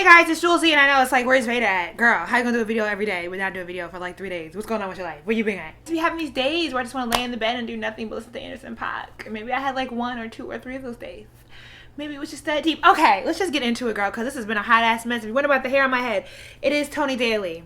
Hey guys, it's Jouelzy, and I know it's like, where's VEDA at? Girl, how you gonna do a video every day but not do a video for like 3 days? What's going on with your life? Where you been at? To be having these days where I just want to lay in the bed and do nothing but listen to Anderson .Paak. Maybe I had like 1 or 2 or 3 of those days. Maybe it was just that deep. Okay, let's just get into it, girl, because this has been a hot ass mess. If you wonder about the hair on my head, it is Tony Daly.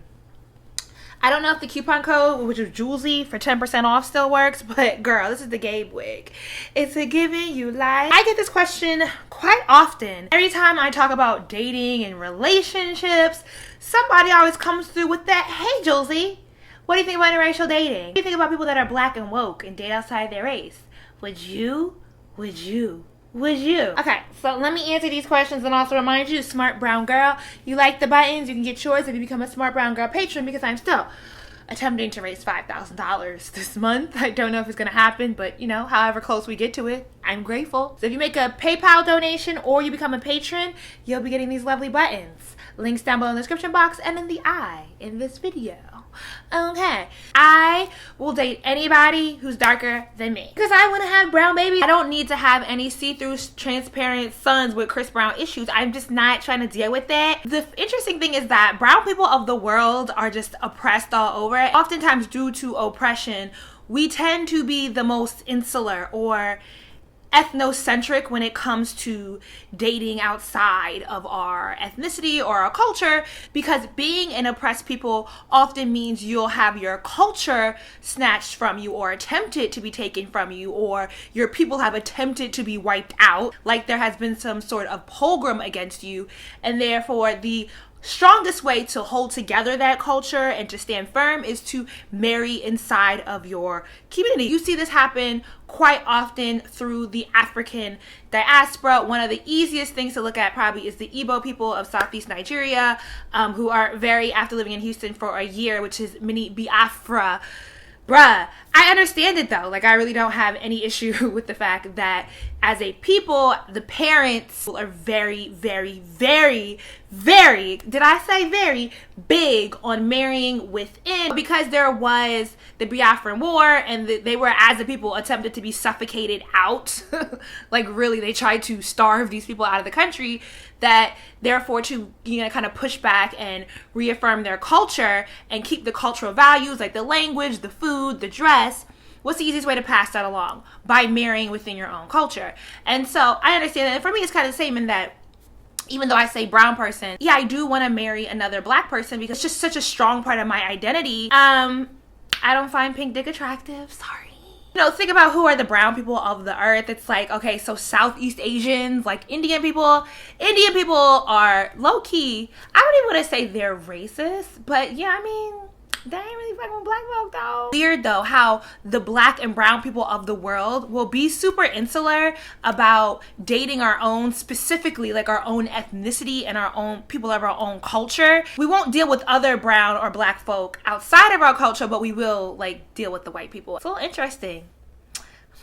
I don't know if the coupon code, which is Jouelzy for 10% off, still works, but girl, this is the Gabe wig. It's a giving you life. I get this question quite often. Every time I talk about dating and relationships, somebody always comes through with that, hey Jouelzy, what do you think about interracial dating? What do you think about people that are black and woke and date outside their race? Would you? Okay, so let me answer these questions and also remind you, smart brown girl, you like the buttons, you can get yours if you become a smart brown girl patron, because I'm still attempting to raise $5,000 this month. I don't know if it's going to happen, but you know, however close we get to it, I'm grateful. So if you make a PayPal donation or you become a patron, you'll be getting these lovely buttons. Links down below in the description box and in the eye in this video. Okay, I will date anybody who's darker than me because I want to have brown babies. I don't need to have any see-through transparent sons with Chris Brown issues. I'm just not trying to deal with that. The interesting thing is that brown people of the world are just oppressed all over it. Oftentimes due to oppression, we tend to be the most insular or ethnocentric when it comes to dating outside of our ethnicity or our culture, because being an oppressed people often means you'll have your culture snatched from you or attempted to be taken from you, or your people have attempted to be wiped out, like there has been some sort of pogrom against you, and therefore the strongest way to hold together that culture and to stand firm is to marry inside of your community. You see this happen quite often through the African diaspora. One of the easiest things to look at probably is the Igbo people of Southeast Nigeria, who are very, after living in Houston for a year, which is mini Biafra. Bruh, I understand it though. Like, I really don't have any issue with the fact that as a people, the parents are very, did I say very, big on marrying within, because there was the Biafran War and they were, as a people, attempted to be suffocated out. Like, really, they tried to starve these people out of the country, that therefore to, you know, kind of push back and reaffirm their culture and keep the cultural values like the language, the food, the dress. What's the easiest way to pass that along? By marrying within your own culture. And so I understand that. And for me, it's kind of the same in that even though I say brown person, yeah, I do want to marry another black person because it's just such a strong part of my identity. I don't find pink dick attractive. Sorry. You know, think about who are the brown people of the earth. It's like, okay, so Southeast Asians, like Indian people. Indian people are low-key, I don't even want to say they're racist, but yeah, I mean, they ain't really fucking with black folk though. Weird though how the black and brown people of the world will be super insular about dating our own, specifically like our own ethnicity and our own people of our own culture. We won't deal with other brown or black folk outside of our culture, but we will like deal with the white people. It's a little interesting.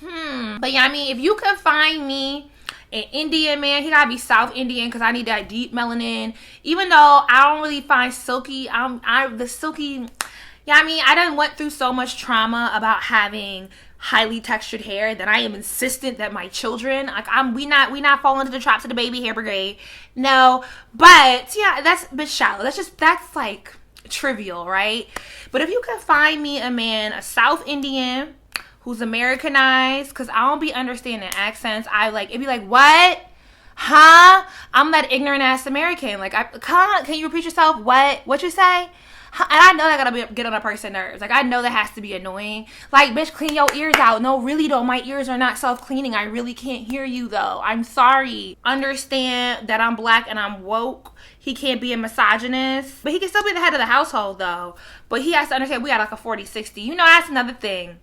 But yeah, I mean, if you could find me an Indian man, he gotta be South Indian because I need that deep melanin. Even though I don't really find silky, the silky. Yeah, I mean, I done went through so much trauma about having highly textured hair that I am insistent that my children, like, we not falling into the traps of the baby hair brigade. No, but yeah, that's a bit shallow. That's like trivial, right? But if you could find me a man, a South Indian who's Americanized, because I don't be understanding accents. It'd be like, what? Huh? I'm that ignorant ass American. Like, can you repeat yourself? What you say? And I know that gotta get on a person's nerves. Like, I know that has to be annoying. Like, bitch, clean your ears out. No, really though, my ears are not self-cleaning. I really can't hear you though. I'm sorry. Understand that I'm black and I'm woke. He can't be a misogynist, but he can still be the head of the household though. But he has to understand we got like a 40-60. You know, that's another thing.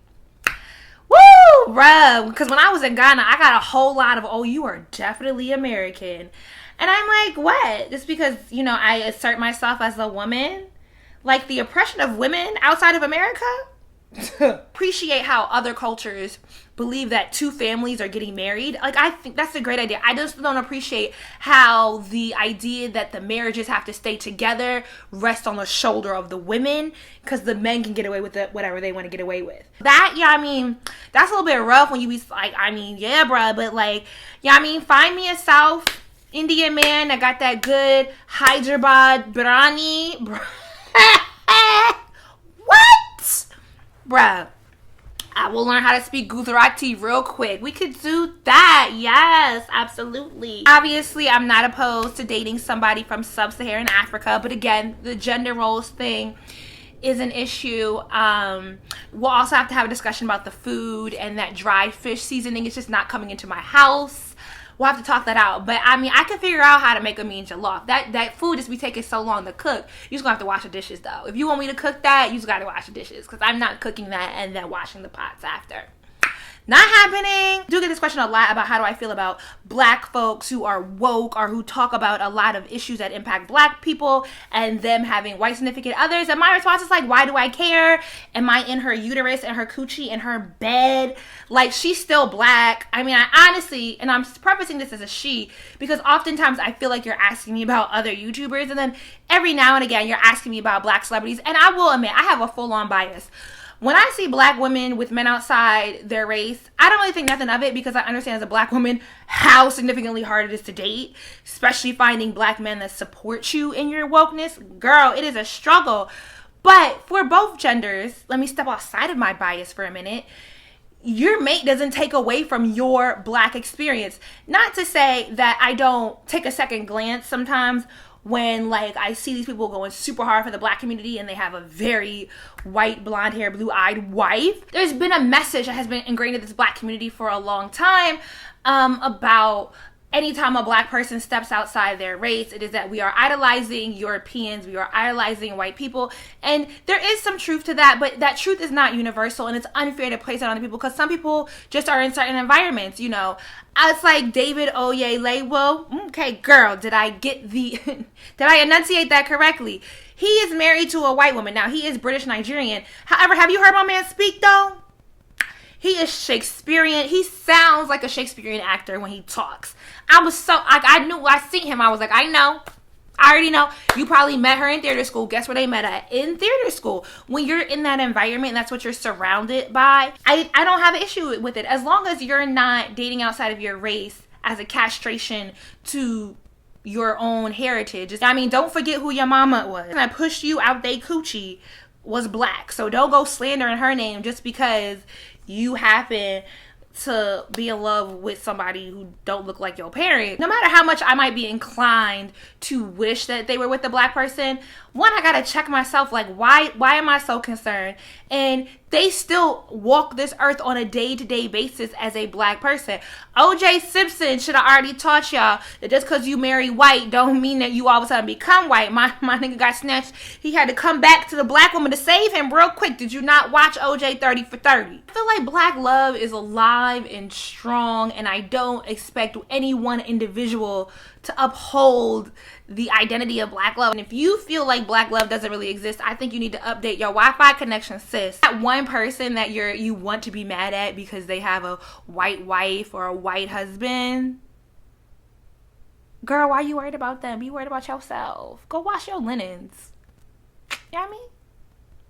Woo! Bruh, because when I was in Ghana, I got a whole lot of, oh, you are definitely American. And I'm like, what? Just because, you know, I assert myself as a woman? Like, the oppression of women outside of America? Appreciate how other cultures believe that 2 families are getting married. Like, I think that's a great idea. I just don't appreciate how the idea that the marriages have to stay together rests on the shoulder of the women, because the men can get away with whatever they want to get away with. That, yeah, I mean, that's a little bit rough when you be like, I mean, yeah, bruh, but like, yeah, I mean, find me a South Indian man that got that good Hyderabad biryani. What? Bruh. I will learn how to speak Gujarati real quick. We could do that. Yes, absolutely. Obviously, I'm not opposed to dating somebody from sub-Saharan Africa. But again, the gender roles thing is an issue. We'll also have to have a discussion about the food, and that dried fish seasoning is just not coming into my house. We'll have to talk that out. But I mean, I can figure out how to make a mean jollof. That food just be taking so long to cook. You just gonna have to wash the dishes though. If you want me to cook that, you just gotta wash the dishes, because I'm not cooking that and then washing the pots after. Not happening. I do get this question a lot about how do I feel about black folks who are woke or who talk about a lot of issues that impact black people and them having white significant others. And my response is like, why do I care? Am I in her uterus and her coochie in her bed? Like, she's still black. I mean, I honestly, and I'm prefacing this as a she, because oftentimes I feel like you're asking me about other YouTubers, and then every now and again you're asking me about black celebrities. And I will admit, I have a full-on bias. When I see black women with men outside their race, I don't really think nothing of it, because I understand as a black woman how significantly hard it is to date, especially finding black men that support you in your wokeness. Girl, it is a struggle. But for both genders, let me step outside of my bias for a minute. Your mate doesn't take away from your black experience. Not to say that I don't take a second glance sometimes when, like, I see these people going super hard for the black community and they have a very white, blonde hair, blue-eyed wife. There's been a message that has been ingrained in this black community for a long time about anytime a black person steps outside their race, it is that we are idolizing Europeans, we are idolizing white people. And there is some truth to that, but that truth is not universal, and it's unfair to place it on people, because some people just are in certain environments, you know. It's like David Oyelowo. Okay, girl, did I enunciate that correctly? He is married to a white woman. Now, he is British Nigerian. However, have you heard my man speak, though? He is Shakespearean. He sounds like a Shakespearean actor when he talks. I was so, like, I seen him. I was like, I know. I already know. You probably met her in theater school. Guess where they met at? In theater school. When you're in that environment, that's what you're surrounded by. I don't have an issue with it. As long as you're not dating outside of your race as a castration to your own heritage. I mean, don't forget who your mama was. And I pushed you out they coochie was black. So don't go slandering her name just because you happen to be in love with somebody who don't look like your parent. No matter how much I might be inclined to wish that they were with a black person, one, I gotta check myself, like, why am I so concerned? And they still walk this earth on a day-to-day basis as a black person. O.J. Simpson should have already taught y'all that just because you marry white don't mean that you all of a sudden become white. My nigga got snatched. He had to come back to the black woman to save him real quick. Did you not watch O.J. 30 for 30? I feel like black love is alive and strong, and I don't expect any one individual to uphold the identity of black love. And if you feel like black love doesn't really exist, I think you need to update your Wi-Fi connection, sis. That one person that you want to be mad at because they have a white wife or a white husband, girl, why are you worried about them? Be worried about yourself. Go wash your linens. You know what I mean?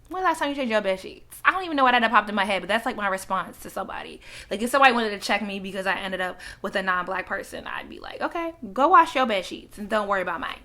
When the last time you changed your bed sheets? I don't even know why that popped in my head, but that's like my response to somebody. Like, if somebody wanted to check me because I ended up with a non-black person, I'd be like, okay, go wash your bed sheets and don't worry about mine.